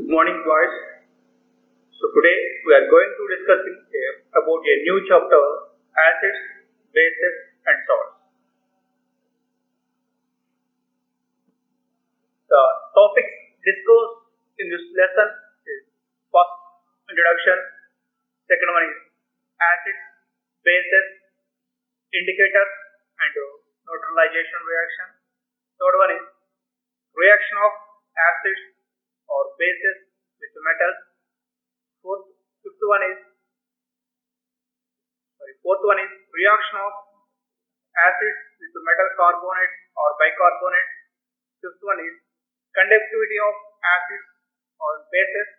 Good morning, boys. So today we are going to discussing about a new chapter, acids, bases, and salts. The topics discussed in this lesson is first introduction, second one is acids, bases, indicators, and neutralization reaction. Third one is reaction of acids or bases with metals. Fourth one is reaction of acids with metal carbonates or bicarbonates. Fifth one is conductivity of acids or bases.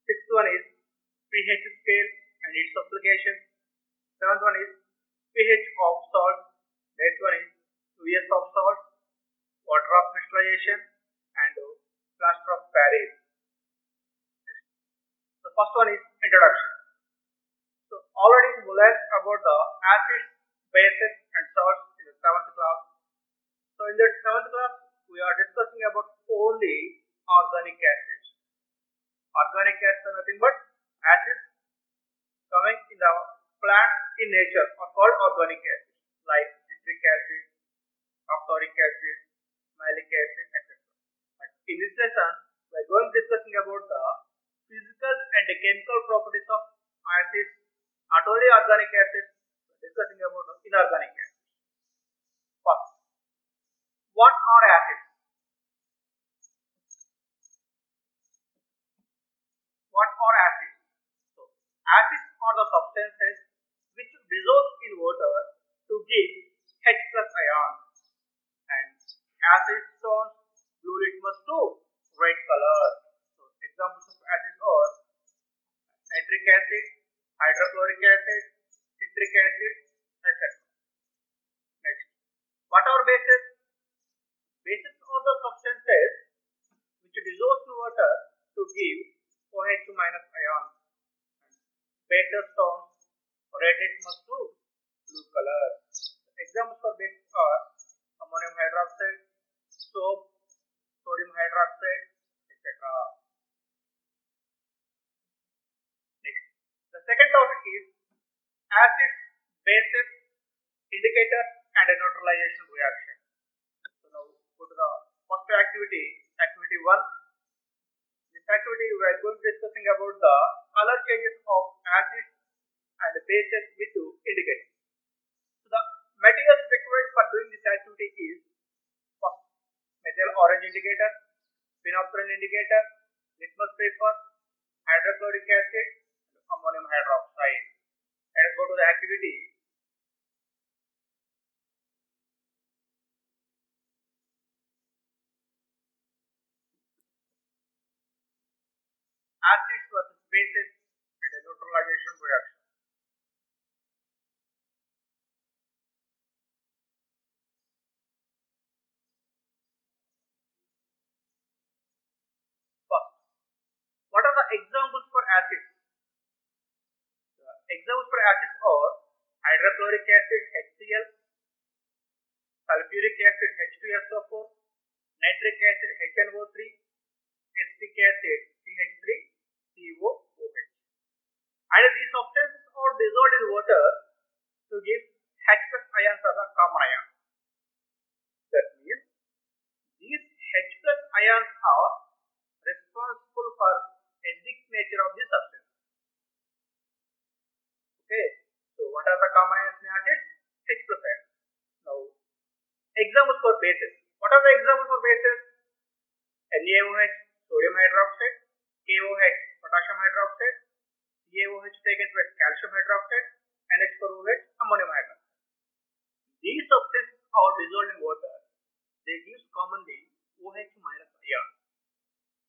Sixth one is pH scale and its application. Seventh one is pH of salts. Eighth one is US of salts, water of crystallization, and plaster of Paris. The first one is introduction. So already we learned about the acids, bases, and salts in the 7th class. So in that 7th class we are discussing about only organic acids. Organic acids are nothing but acids coming in the plants in nature are called organic acids, like citric acid, oxalic acid, malic acid, etc. But in this lesson we are going to discussing about the physical and chemical properties of acids, not only organic acids, we are discussing about inorganic acids. First, what are acids? What are acids? So, acids are the substances which dissolve in water to give H plus ions, and acid turns blue litmus to red color. So, examples of acids are nitric acid, hydrochloric acid, citric acid, etc. Next, what are bases? Bases are the substances which dissolve in water to give OH minus ions. Bases turns red litmus to blue color. Examples for bases are ammonium hydroxide, soap, sodium hydroxide, etc. Next, the second topic is acids, bases, indicators, and a neutralization reaction. So now go to the first activity, activity 1. This activity we are going to discussing about the color changes of acids and bases with indicators. So the materials required for doing this activity is first methyl orange indicator, phenolphthalein indicator, litmus paper, hydrochloric acid, ammonium hydroxide. Let us go to the activity. Acids versus bases and a neutralization reaction. First, what are the examples for acids? The examples for acids are hydrochloric acid HCl, sulfuric acid H2SO4, nitric acid HNO3, acetic acid CH3COOH. And these substances are dissolved in water to give H plus ions as a common ion. That means these H plus ions are responsible for acidic nature of the substance. Okay, so what are the common ions in acids? H plus ions. Now, examples for bases. What are the examples for bases? NaOH, sodium hydroxide, KOH, potassium hydroxide, CaOH taken to calcium hydroxide, NH4OH, ammonium hydroxide. These substances are dissolved in water. They give commonly OH minus ions.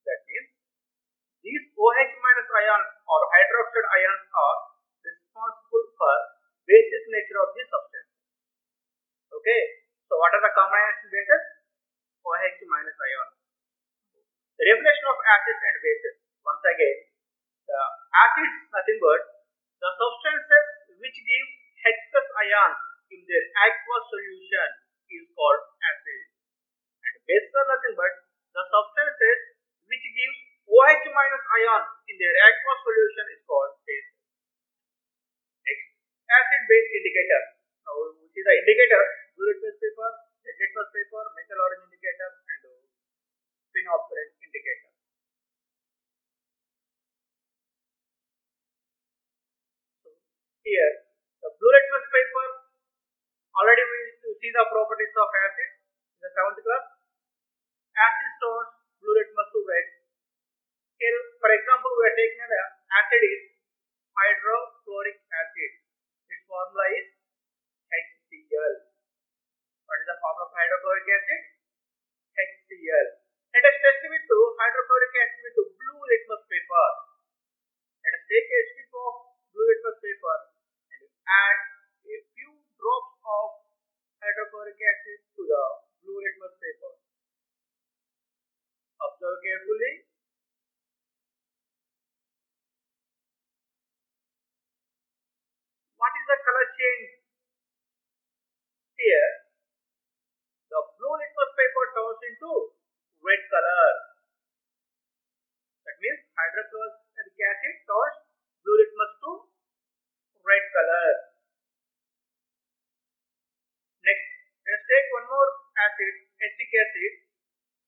That means these OH minus ions or hydroxide ions are responsible for basic nature of the substance. Okay, so what are the common ions in bases? OH minus ions. The definition of acids and bases. Once again, the acids nothing but the substances which give H plus ions in their aqueous solution is called acids. And bases are nothing but the substances which give OH minus ion in their aqueous solution is called base. Next, acid-base indicator. Now we see the indicator: blue litmus paper, red litmus paper, methyl orange indicator, and phenolphthalein indicator. So here, the blue litmus paper. Already we see the properties of acids in the 7th class. Acid turns blue litmus to red. Here, for example, we are taking the acid is hydrochloric acid. Its formula is HCl. What is the formula of hydrochloric acid? HCl. Let us test with hydrochloric acid with blue litmus paper. Let us take a strip of blue litmus paper and add a few drops of hydrochloric acid to the blue litmus paper. Observe carefully. What is the color change? Here, the blue litmus paper turns into red color. That means hydrochloric acid turns blue litmus to red color. Next, let's take one more acid, acetic acid.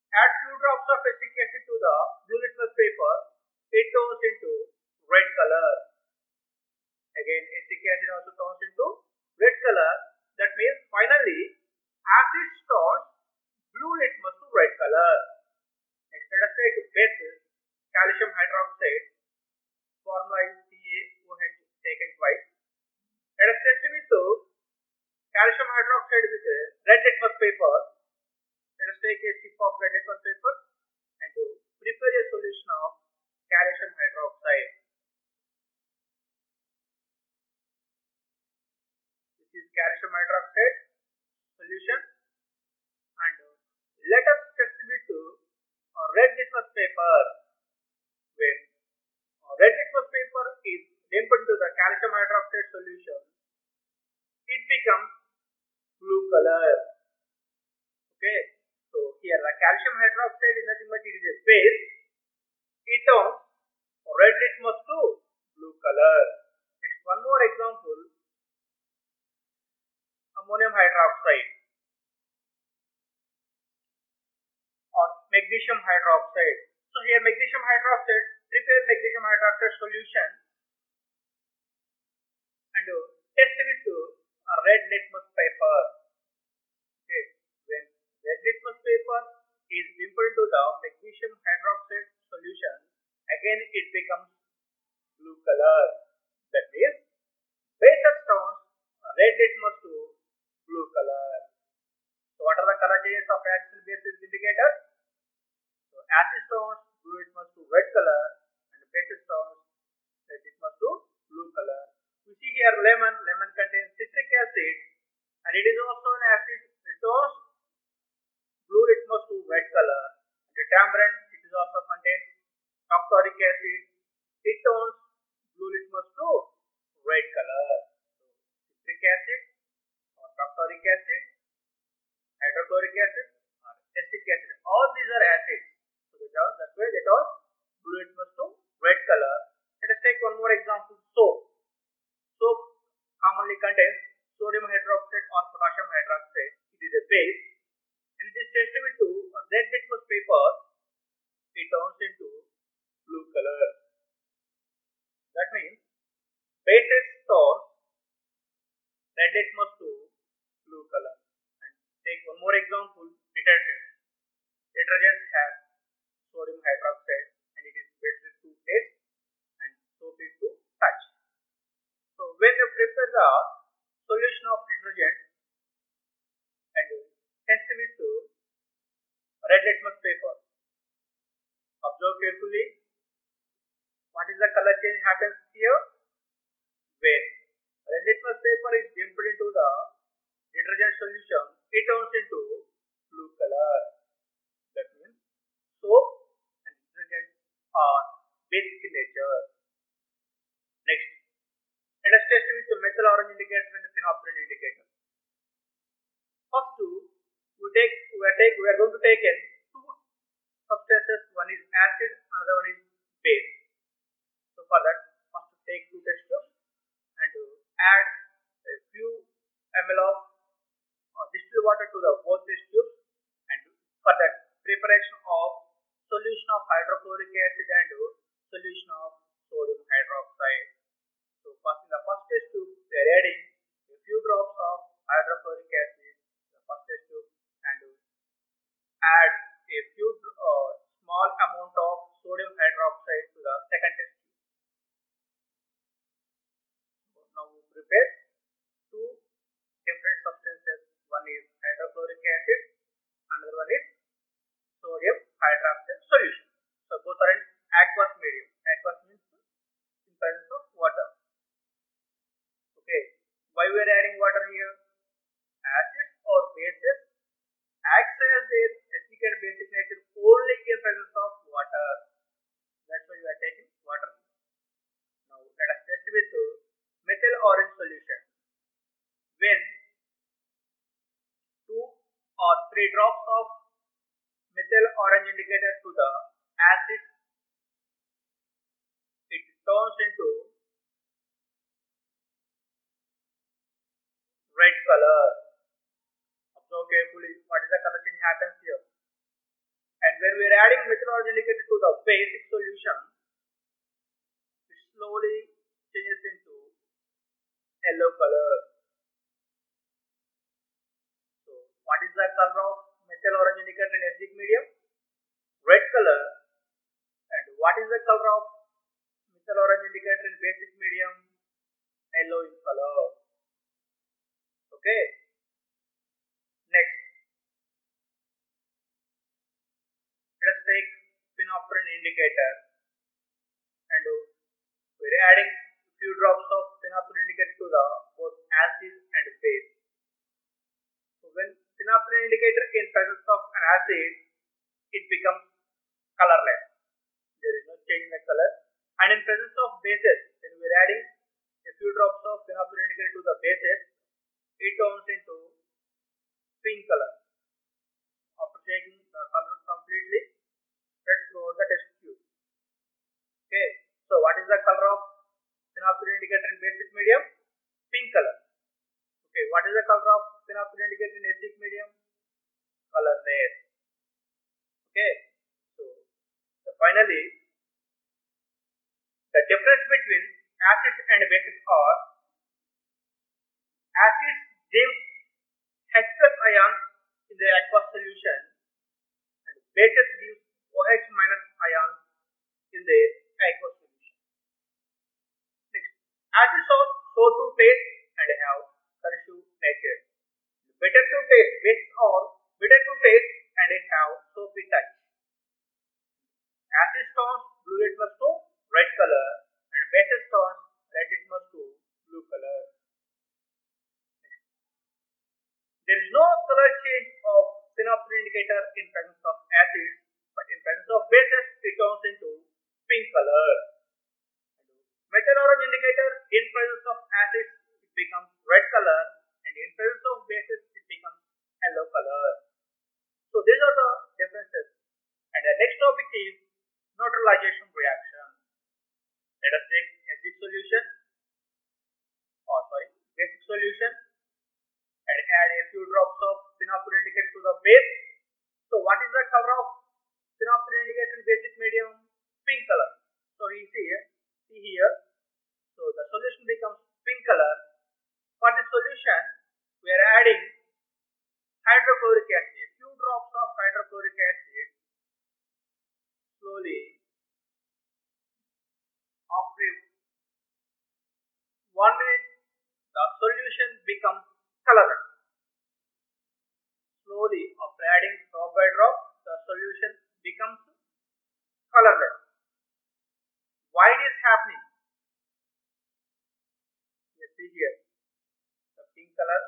Add few drops of acetic acid to the blue litmus paper. It turns into red color. Again, acetic acid also turns into red color. That means finally acid turns blue litmus to red color. Next, let us take bases. Calcium hydroxide. Formula is CaOH taken twice. Let us test with calcium hydroxide with red litmus paper. Let us take a strip of red litmus paper and prepare a solution of calcium hydroxide. This is calcium hydroxide solution, and let us test with red litmus paper. When red litmus paper is dipped into the calcium hydroxide solution, it becomes blue color. Okay, so here the calcium hydroxide is nothing but it is a base. It turns red litmus to blue color. Next, one more example: ammonium hydroxide or magnesium hydroxide. So here magnesium hydroxide, prepare magnesium hydroxide solution and test with a red litmus paper. Okay, when red litmus paper is dipped into the magnesium hydroxide solution, again it becomes blue color. That means bases turns red litmus to blue color. So what are the color changes of acids and bases indicator? So acid turns blue litmus to red color and bases turns red litmus to blue color. We see here lemon. Lemon contains citric acid and it is also an acid. It turns blue litmus to red color. The tamarind, it is also contains phosphoric acid. It turns blue litmus to red color. So citric acid or phosphoric acid, hydrochloric acid or acetic acid, all these are acids. So that's why they turn blue litmus to red color. Let us take one more example: soap. Soap commonly contains sodium hydroxide or potassium hydroxide. It is a base, and it is tested with red litmus paper. It turns into blue color. That means bases turn red litmus to blue color. And take one more example: detergents. Detergents have sodium hydroxide and it is better to taste and soap it to touch. So when you prepare the solution of detergent and test with red litmus paper, observe carefully. What is the color change happens here? When red litmus paper is dipped into the detergent solution, it turns into blue color. That means soap and detergent are basic in nature. Next, let us test with the methyl orange indicator and the phenolphthalein indicator. First we are going to take in two substances. One is acid, another one is base. the both test tubes and for the preparation of solution of hydrochloric acid and solution of sodium hydroxide. So first in the first test tube we are adding a few drops of hydrochloric acid in the first test tube and add a few small amount of sodium hydroxide to the second test tube. So now we prepare two different substances. One is hydrochloric acid, another one is sodium hydroxide solution. So both are in aqueous medium. Aqueous means in presence of water. Okay. Why we are adding water here? Acids or bases acts as their acidic and basic nature only in presence of water. That's why we are taking water. Now let us test with methyl orange solution. When 2 or 3 drops of methyl orange indicator to the acid, it turns into red color. Observe carefully what is the color change happens here. And when we are adding methyl orange indicator to the basic solution, it slowly changes into yellow color. So what is the color of methyl orange indicator in acidic medium? Red color. And what is the color of methyl orange indicator in basic medium? Yellow in color. Okay. Next, let us take phenolphthalein indicator and we are adding a few drops of phenolphthalein indicator to the both acid and base. So when phenolphthalein indicator in presence of an acid, it becomes colorless. There is no change in the color. And in presence of bases, when we are adding a few drops of phenolphthalein indicator to the bases, it turns into pink color. After taking the color completely, let's throw the test tube. Okay, so what is the color of phenolphthalein indicator in basic medium? Pink color. Okay, what is the color of phenolphthalein indicator in acidic medium? Colorless. Okay, so finally, the difference between acids and bases are acids gives H plus ions in the aqueous solution and bases give OH minus ions in the aqueous solution. Next, acids are so to taste and have corrosive nature. Better to taste, bases are bitter to taste and have soapy touch. Acid turns blue litmus to red color and bases turns red litmus to blue color. There is no color change of phenolphthalein indicator in presence of acids, but in presence of bases it turns into pink color. Methyl orange indicator in presence of acids it becomes red color and in presence of bases it becomes yellow color. So these are the differences. And the next topic is neutralization reaction. Let us take basic solution and add a few drops of phenolphthalein indicator to the base. So what is the color of phenolphthalein indicator in basic medium? Pink color. So we see here. So the solution becomes pink color. For the solution, we are adding hydrochloric acid. A few drops of hydrochloric acid. Slowly, after 1 minute, the solution becomes colorless. Slowly, after adding drop by drop, the solution becomes colorless. Why it is happening? You see here, the pink color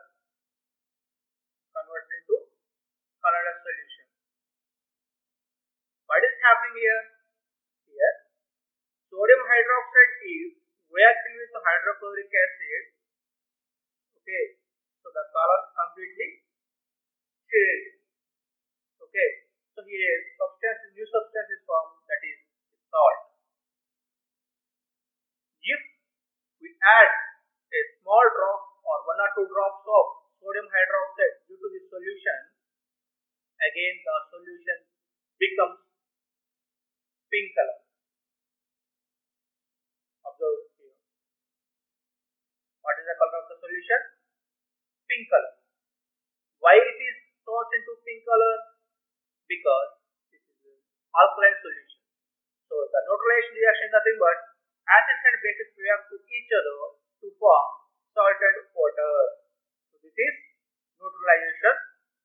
converts into colorless solution. What is happening here? Here, sodium hydroxide is reacting with hydrochloric acid. Okay, so the color completely changed. Okay, so here new substance is formed, that is salt. If we add a small drop or 1 or 2 drops of sodium hydroxide due to this solution, again the solution becomes pink color. Observe here. What is the color of the solution? Pink color. Why it is tossed into pink color? Because this is an alkaline solution. So the neutralization reaction is nothing but acids and bases react to each other to form salt and water. So this is neutralization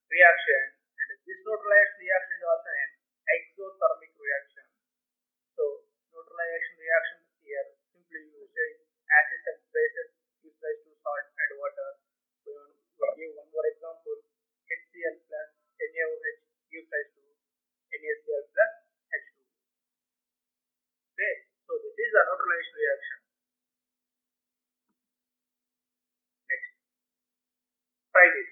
reaction, and this neutralization reaction is also an exothermic reaction. So neutralization reaction here simply you say acids and bases gives rise to salt and water. We give one more example. HCl plus NaOH gives rise to NaCl plus H2. Okay, so this is a neutralization reaction. Next, try this.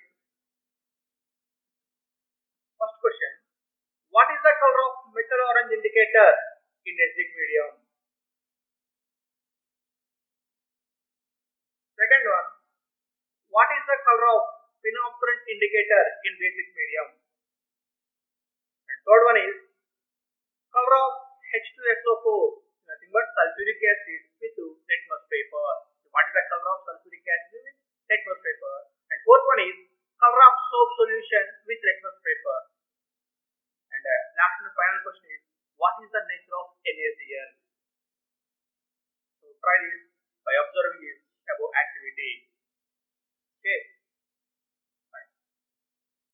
First question: what is the color of metal orange indicator in acidic medium? Second one: what is the color of phenolphthalein indicator in basic medium? And third one is: